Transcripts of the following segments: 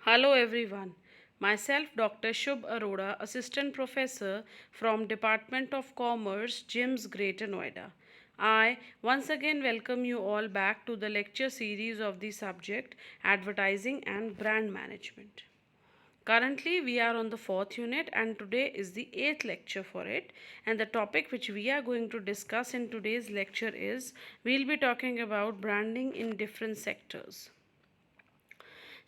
Hello everyone. Myself Dr. Shubh Arora, Assistant Professor from Department of Commerce, GIMS, Greater Noida. I once again welcome you all back to the lecture series of the subject Advertising and Brand Management. Currently, we are on the fourth unit, and today is the eighth lecture for it. And the topic which we are going to discuss in today's lecture is we'll be talking about branding in different sectors.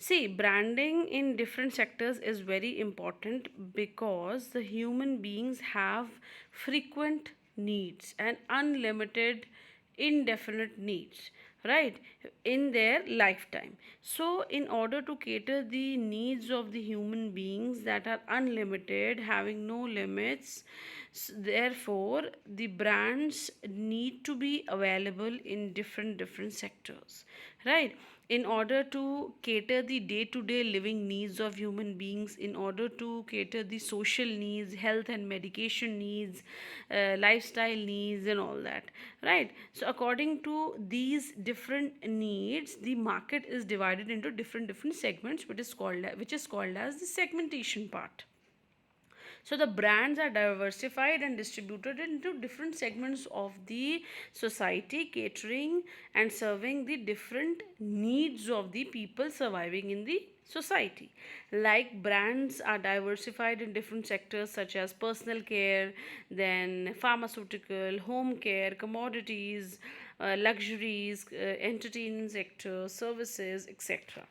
See, branding in different sectors is very important because the human beings have frequent needs and unlimited, indefinite needs, right, in their lifetime. So, in order to cater the needs of the human beings that are unlimited, having no limits, therefore, the brands need to be available in different sectors, right, in order to cater the day to day living needs of human beings, in order to cater the social needs, health and medication needs, lifestyle needs, and all that, right. So according to these different needs, the market is divided into different segments, which is called as the segmentation part. So the brands are diversified and distributed into different segments of the society, catering and serving the different needs of the people surviving in the society. Like brands are diversified in different sectors such as personal care, then pharmaceutical, home care, commodities, luxuries, entertainment sector, services, etc.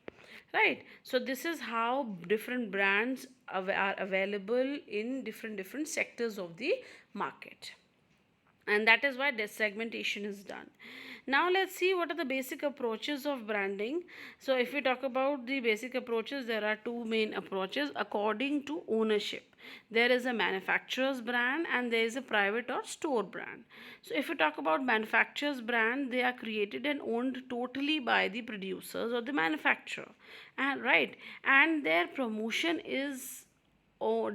Right. So this is how different brands are available in different sectors of the market, and that is why this segmentation is done. Now let's see what are the basic approaches of branding. So if we talk about the basic approaches, there are two main approaches according to ownership. There is a manufacturer's brand and there is a private or store brand. So if we talk about manufacturer's brand, they are created and owned totally by the producers or the manufacturer, and right, and their promotion is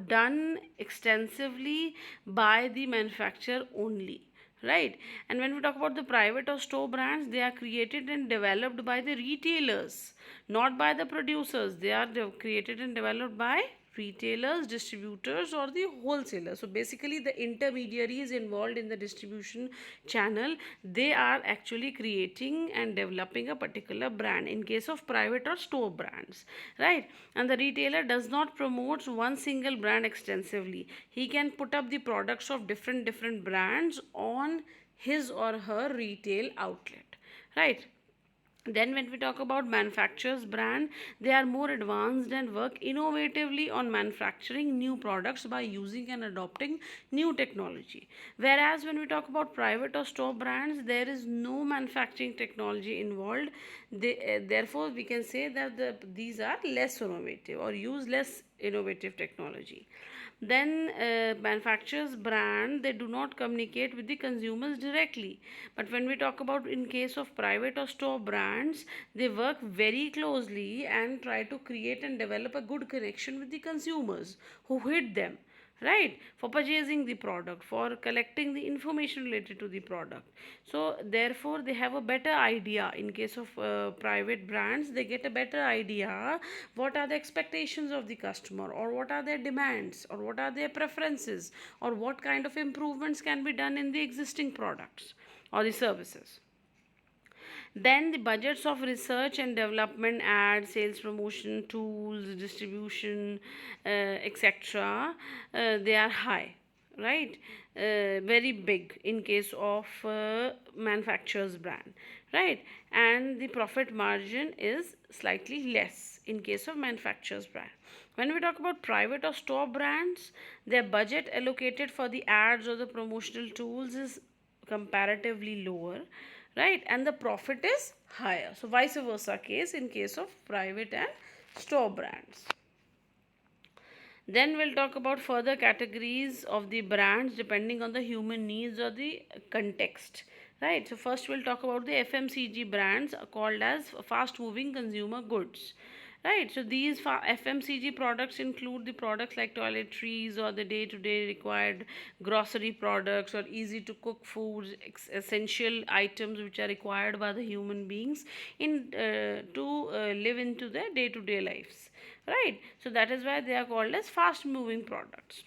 done extensively by the manufacturer only, right. And when we talk about the private or store brands, they are created and developed by the retailers, not by the producers. They are created and developed by retailers, distributors, or the wholesalers. So basically the intermediaries involved in the distribution channel, they are actually creating and developing a particular brand in case of private or store brands, right. And the retailer does not promote one single brand extensively. He can put up the products of different brands on his or her retail outlet, right. Then when we talk about manufacturers brand, they are more advanced and work innovatively on manufacturing new products by using and adopting new technology. Whereas when we talk about private or store brands, there is no manufacturing technology involved. Therefore we can say that these are less innovative or use less innovative technology. Then manufacturers brand, they do not communicate with the consumers directly. But when we talk about in case of private or store brands, they work very closely and try to create and develop a good connection with the consumers who hit them, right, for purchasing the product, for collecting the information related to the product. So therefore they have a better idea. In case of private brands, they get a better idea what are the expectations of the customer, or what are their demands, or what are their preferences, or what kind of improvements can be done in the existing products or the services. Then the budgets of research and development, ads, sales promotion, tools, distribution, etc., they are high, right, very big in case of manufacturer's brand, right, and the profit margin is slightly less in case of manufacturer's brand. When we talk about private or store brands, their budget allocated for the ads or the promotional tools is comparatively lower, right, and the profit is higher. So vice versa case in case of private and store brands. Then we'll talk about further categories of the brands depending on the human needs or the context, right. So first we'll talk about the FMCG brands called as fast moving consumer goods. right? So these FMCG products include the products like toiletries or the day-to-day required grocery products or easy to cook foods, essential items which are required by the human beings in to live into their day-to-day lives, right? So that is why they are called as fast moving products,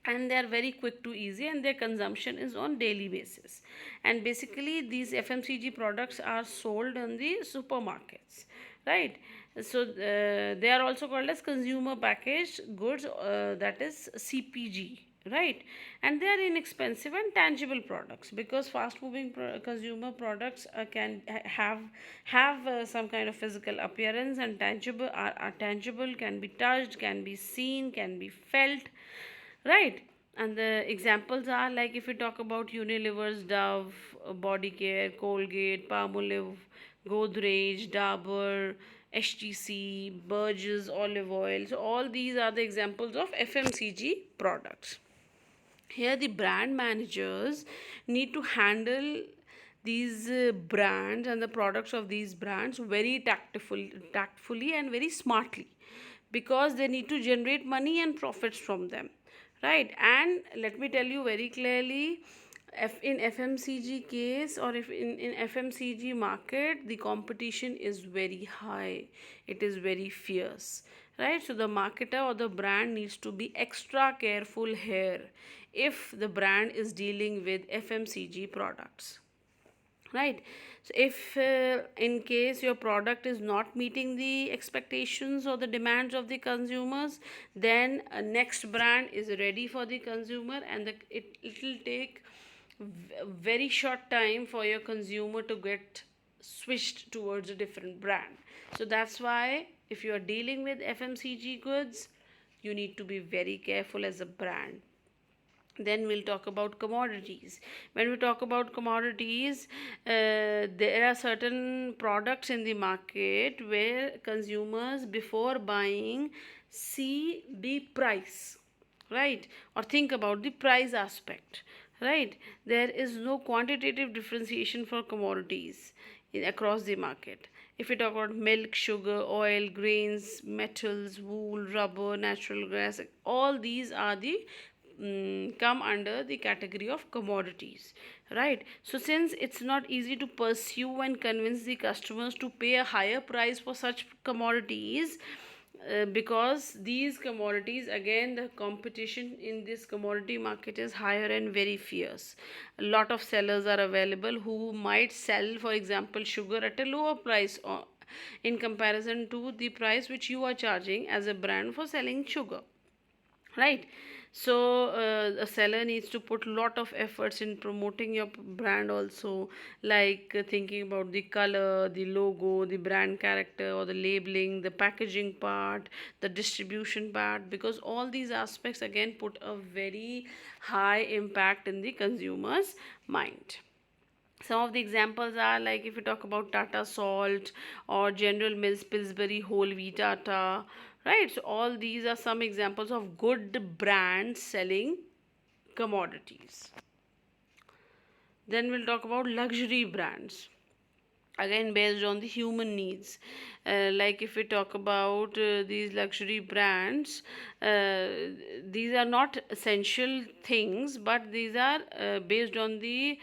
and they are very quick to easy, and their consumption is on daily basis. And basically these FMCG products are sold in the supermarkets, right? So they are also called as consumer packaged goods, that is CPG, right? And they are inexpensive and tangible products, because fast moving consumer products can have some kind of physical appearance, and are tangible, can be touched, can be seen, can be felt, right? And the examples are, like if we talk about Unilever's Dove body care, Colgate, Palmolive, Godrej, Dabur, HTC, Burgess olive oil. So all these are the examples of FMCG products. Here the brand managers need to handle these brands and the products of these brands very tactfully and very smartly, because they need to generate money and profits from them, right? And let me tell you very clearly, in FMCG case, or if in FMCG market, the competition is very high, it is very fierce, right? So the marketer or the brand needs to be extra careful here if the brand is dealing with FMCG products, right? So if in case your product is not meeting the expectations or the demands of the consumers, then a next brand is ready for the consumer, and it will take very short time for your consumer to get switched towards a different brand. So that's why if you are dealing with FMCG goods, you need to be very careful as a brand. Then we'll talk about commodities. When we talk about commodities, there are certain products in the market where consumers before buying see the price, right? Or think about the price aspect, right? There is no quantitative differentiation for commodities across the market. If we talk about milk, sugar, oil, grains, metals, wool, rubber, natural gas, all these are the come under the category of commodities, right? So since it's not easy to pursue and convince the customers to pay a higher price for such commodities, because these commodities, again, the competition in this commodity market is higher and very fierce. A lot of sellers are available who might sell, for example, sugar at a lower price, in comparison to the price which you are charging as a brand for selling sugar, right? So a seller needs to put lot of efforts in promoting your brand also, like thinking about the color, the logo, the brand character, or the labeling, the packaging part, the distribution part, because all these aspects again put a very high impact in the consumer's mind. Some of the examples are, like if you talk about Tata Salt or General Mills Pillsbury Whole Wheat Atta, right? So all these are some examples of good brands selling commodities. Then we'll talk about luxury brands, again based on the human needs. Like if we talk about these luxury brands, uh, these are not essential things, but these are based on the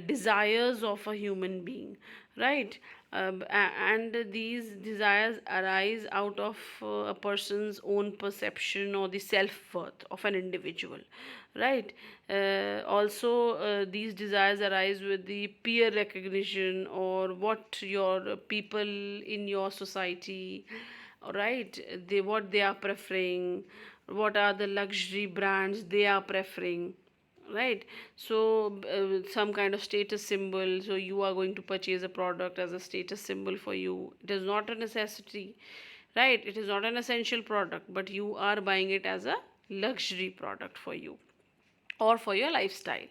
desires of a human being, right? And these desires arise out of a person's own perception or the self-worth of an individual, right? Also these desires arise with the peer recognition, or what your people in your society, right, they what they are preferring, what are the luxury brands they are preferring, right? So some kind of status symbol, so you are going to purchase a product as a status symbol for you. It is not a necessity, right? It is not an essential product, but you are buying it as a luxury product for you or for your lifestyle,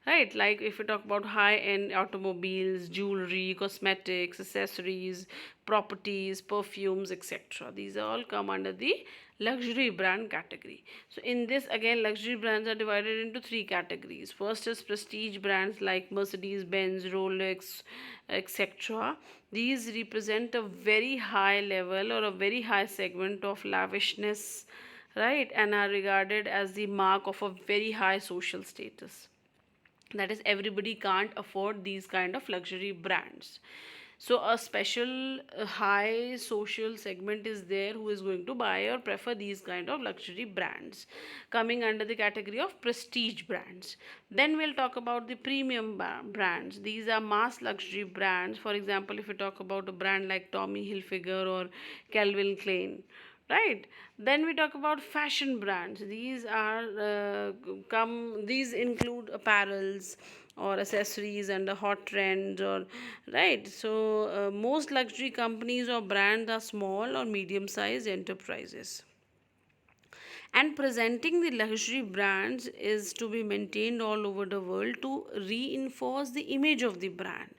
right? Like if we talk about high end automobiles, jewelry, cosmetics, accessories, properties, perfumes, etc., these all come under the luxury brand category. So in this, again, luxury brands are divided into three categories. First is prestige brands like Mercedes Benz, Rolex, etc. These represent a very high level or a very high segment of lavishness, right, and are regarded as the mark of a very high social status. That is, everybody can't afford these kind of luxury brands. So a special high social segment is there who is going to buy or prefer these kind of luxury brands, coming under the category of prestige brands. Then we'll talk about the premium brands. These are mass luxury brands. For example, if we talk about a brand like Tommy Hilfiger or Calvin Klein, right? Then we talk about fashion brands. These are these include apparels or accessories under hot trends, or right. So most luxury companies or brands are small or medium sized enterprises, and presenting the luxury brands is to be maintained all over the world to reinforce the image of the brand.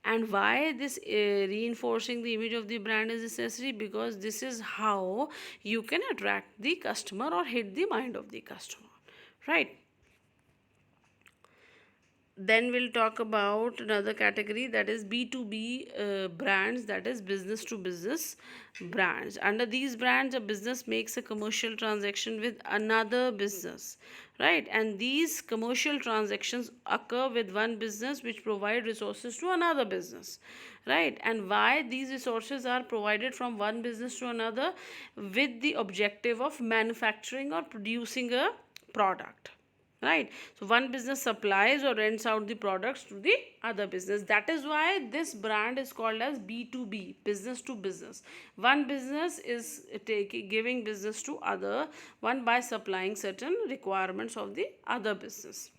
And why this reinforcing the image of the brand is necessary? Because this is how you can attract the customer or hit the mind of the customer, right? Then we'll talk about another category, that is B2B brands, that is business to business brands. Under these brands, a business makes a commercial transaction with another business, right? And these commercial transactions occur with one business which provide resources to another business, right? And why these resources are provided from one business to another? With the objective of manufacturing or producing a product, right? So one business supplies or rents out the products to the other business. That is why this brand is called as B2B, business to business. One business is taking giving business to other one by supplying certain requirements of the other business.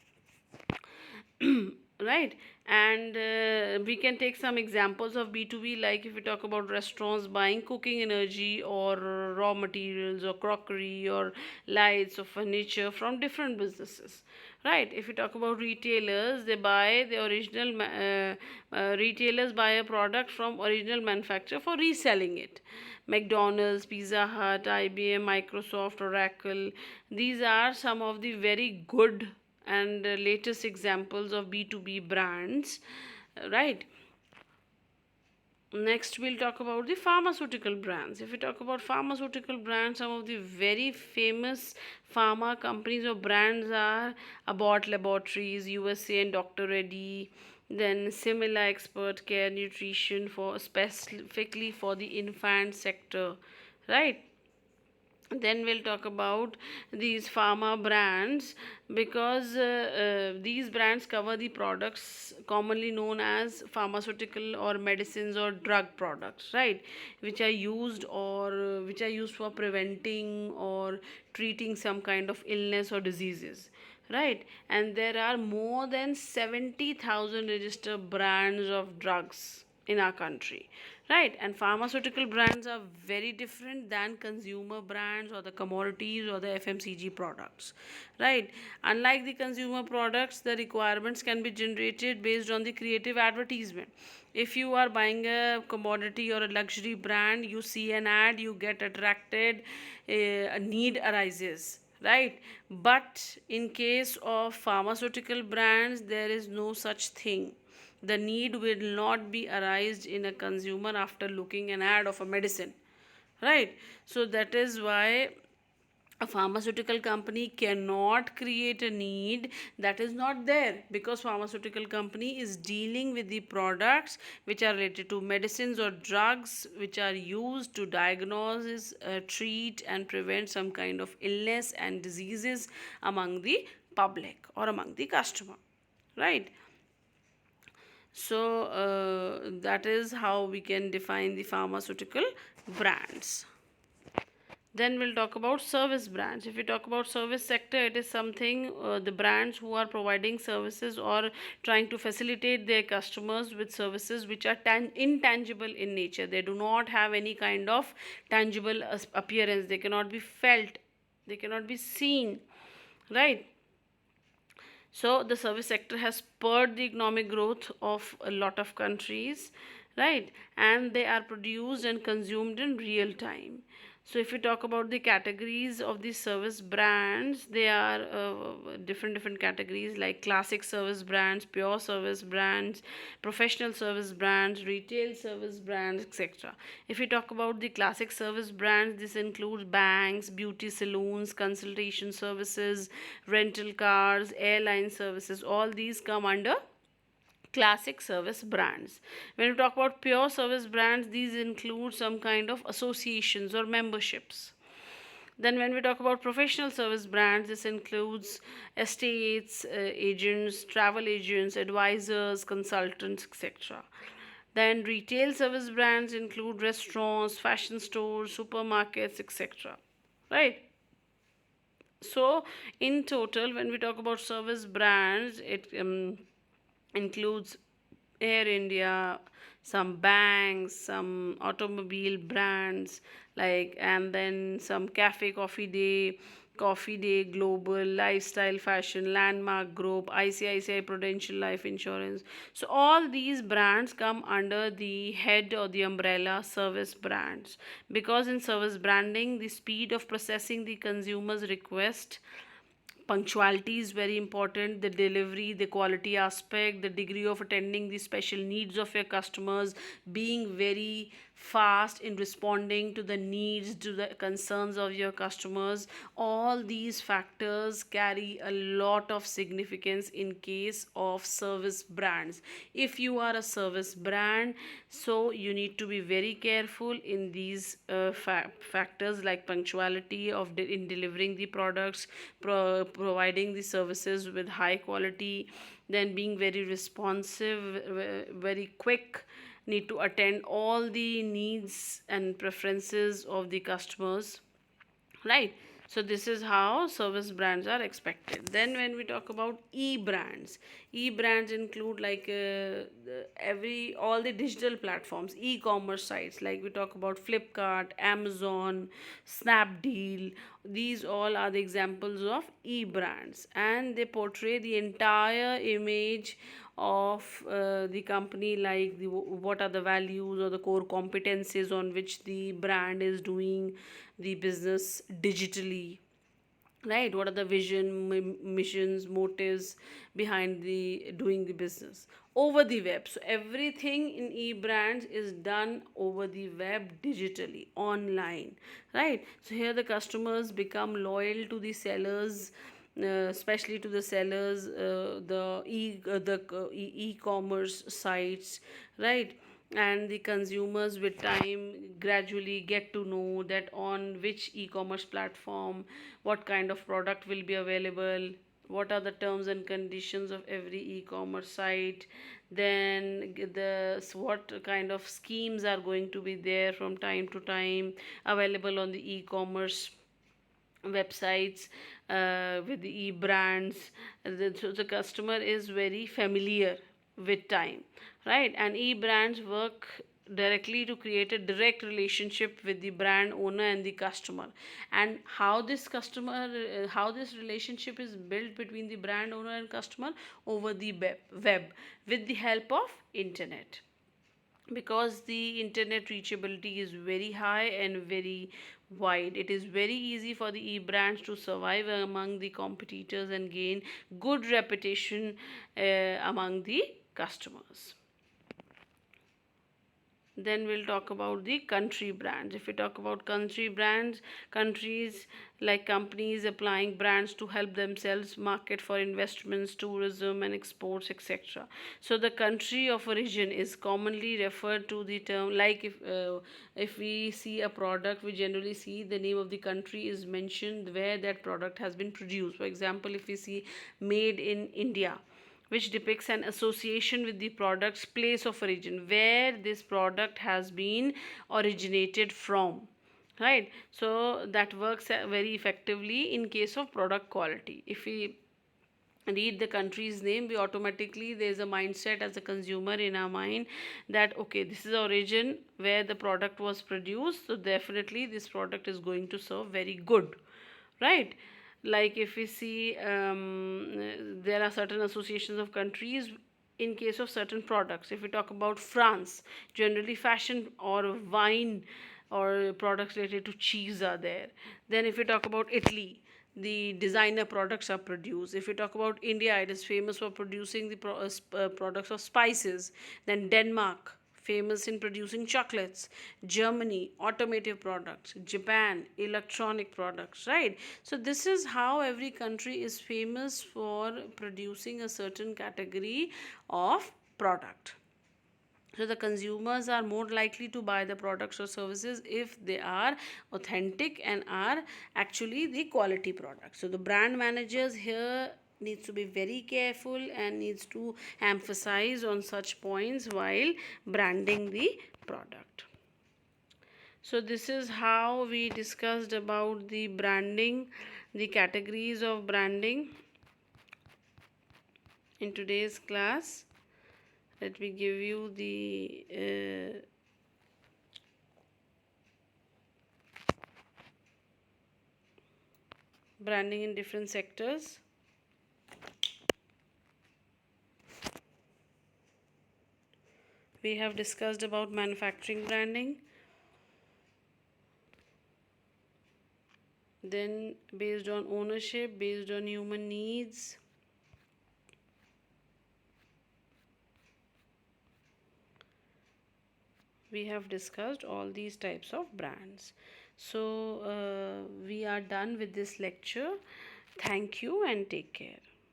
Right. And we can take some examples of B2B, like if we talk about restaurants buying cooking energy or raw materials or crockery or lights or furniture from different businesses, right? If we talk about retailers, they buy the original retailers buy a product from original manufacturer for reselling it. McDonald's, Pizza Hut, IBM, Microsoft, Oracle, these are some of the very good and latest examples of B2B brands, right? Next, we'll talk about the pharmaceutical brands. If we talk about pharmaceutical brands, some of the very famous pharma companies or brands are Abbott Laboratories, USA, and Dr. Reddy. Then Simila Expert Care Nutrition, for specifically for the infant sector, right? Then we'll talk about these pharma brands, because these brands cover the products commonly known as pharmaceutical or medicines or drug products, right, which are used or which are used for preventing or treating some kind of illness or diseases, right? And there are more than 70,000 registered brands of drugs in our country, right? And pharmaceutical brands are very different than consumer brands or the commodities or the FMCG products, right? Unlike the consumer products, the requirements can be generated based on the creative advertisement. If you are buying a commodity or a luxury brand, you see an ad, you get attracted, a need arises, right? But in case of pharmaceutical brands, there is no such thing. The need will not be arised in a consumer after looking an ad of a medicine, right? So that is why a pharmaceutical company cannot create a need that is not there, because pharmaceutical company is dealing with the products which are related to medicines or drugs which are used to diagnose, treat and prevent some kind of illness and diseases among the public or among the customer, right? So that is how we can define the pharmaceutical brands. Then we'll talk about service brands. If we talk about service sector, it is something, the brands who are providing services or trying to facilitate their customers with services which are intangible in nature. They do not have any kind of tangible appearance. They cannot be felt. They cannot be seen, right? So the service sector has spurred the economic growth of a lot of countries, right? And they are produced and consumed in real time. So if we talk about the categories of the service brands, they are different categories like classic service brands, pure service brands, professional service brands, retail service brands, etc. If we talk about the classic service brands, this includes banks, beauty salons, consultation services, rental cars, airline services. All these come under classic service brands. When we talk about pure service brands, these include some kind of associations or memberships. Then, when we talk about professional service brands, this includes estates, agents, travel agents, advisors, consultants, etc. Then, retail service brands include restaurants, fashion stores, supermarkets, etc. Right? So, in total, when we talk about service brands, it includes Air India, some banks, some automobile brands, like, and then some cafe, coffee day, global, lifestyle, fashion, landmark group, ICICI Prudential Life Insurance. So all these brands come under the head or the umbrella service brands, because in service branding the speed of processing the consumer's request, punctuality is very important, the delivery, the quality aspect, the degree of attending the special needs of your customers, being very fast in responding to the needs, to the concerns of your customers. All these factors carry a lot of significance in case of service brands. If you are a service brand, so you need to be very careful in these factors like punctuality of in delivering the products, providing the services with high quality, then being very responsive, very quick, need to attend all the needs and preferences of the customers, right? So this is how service brands are expected. Then when we talk about e-brands, e-brands include like every all the digital platforms, e-commerce sites, like we talk about Flipkart, Amazon, Snapdeal. These all are the examples of e-brands, and they portray the entire image of the company, like what are the values or the core competencies on which the brand is doing the business digitally, right? What are the vision, missions, motives behind the doing the business over the web. So everything in e-brands is done over the web, digitally, online, right? So here the customers become loyal to the sellers, especially to the sellers, e-commerce sites, right? And the consumers with time gradually get to know that on which e-commerce platform what kind of product will be available, what are the terms and conditions of every e-commerce site, then what kind of schemes are going to be there from time to time available on the e-commerce websites, with the e-brands. So the customer is very familiar with time, right? And e-brands work directly to create a direct relationship with the brand owner and the customer. And how this relationship is built between the brand owner and customer over the web with the help of internet, because the internet reachability is very high and very wide. It is very easy for the e-brands to survive among the competitors and gain good reputation among the customers. Then we'll talk about the country brands. If we talk about country brands, countries like companies applying brands to help themselves market for investments, tourism, and exports, etc. So the country of origin is commonly referred to the term, like if we see a product, we generally see the name of the country is mentioned where that product has been produced. For example, if we see made in India, which depicts an association with the product's place of origin, where this product has been originated from, right? So that works very effectively in case of product quality. If we read the country's name, we automatically, there's a mindset as a consumer in our mind that okay, this is the origin where the product was produced, so definitely this product is going to serve very good, right? Like if we see, there are certain associations of countries in case of certain products. If we talk about France, generally fashion or wine or products related to cheese are there. Then if we talk about Italy, the designer products are produced. If we talk about India, it is famous for producing the products of spices. Then Denmark, famous in producing chocolates. Germany, automotive products. Japan, electronic products, right? So this is how every country is famous for producing a certain category of product. So the consumers are more likely to buy the products or services if they are authentic and are actually the quality products. So the brand managers here needs to be very careful and needs to emphasize on such points while branding the product. So this is how we discussed about the branding, the categories of branding in today's class. Let me give you the branding in different sectors. We have discussed about manufacturing branding. Then based on ownership, based on human needs. We have discussed all these types of brands. So we are done with this lecture. Thank you and take care.